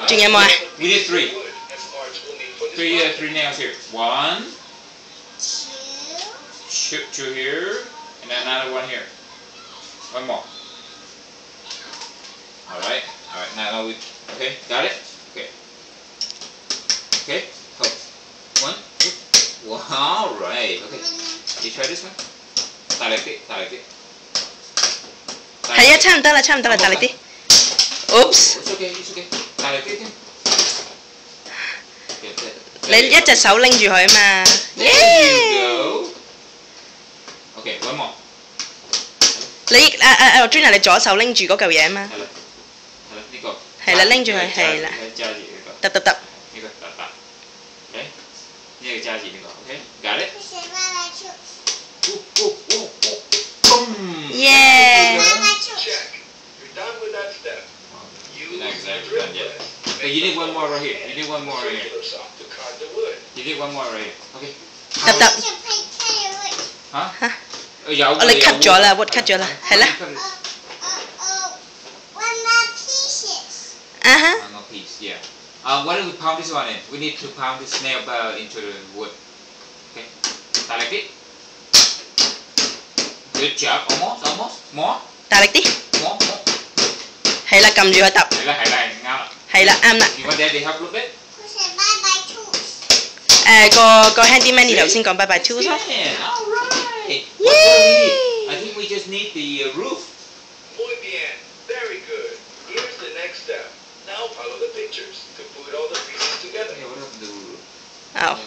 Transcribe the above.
仲有冇啊？ We need three. Three nails here. One, two here, and then another one here. One more. All right. Now we. Okay, got it. Okay. Okay. Hold. One, two. Wow. All right. Okay. You try this one. 大力啲，大力啲。係啊，差唔多啦，差唔多啦，大力啲。Oops！ It's okay, it's okay. 大力啲添。你一隻手拎住佢啊嘛。There you go. Okay, one more. 你Audrina，你左手拎住嗰嚿嘢啊嘛。係啦，呢個。係啦，拎住佢，係啦。揸住呢個。得。呢個得。Okay，呢個揸住呢個。Okay, got it. Boom. Yeah. Check. You're done with that step. You're not exactly done yet. Okay, you need one more right here. You need one more right here. To cut the wood. You need one more right here. Okay. 得。嚇？有。我哋 cut 咗啦 ，wood cut 咗啦，係啦。啊哈。One more piece, yeah. Why don't we pound this one in? We need to pound this nail bar into the wood. Okay. 大力啲。Good job. Almost. More. 大力啲。More. 係啦，撳住佢揼。係啦，啱啦。係啦，啱啦。You want Daddy help a little bit? 個 handyman 呢頭先講 bye bye tools 咯。Yeah, all right. What do we need? I think we just need the roof. Muy bien. Very good. Here's the next step. Now follow the pictures to put all the pieces together. Yeah, what happened to the roof? 哦。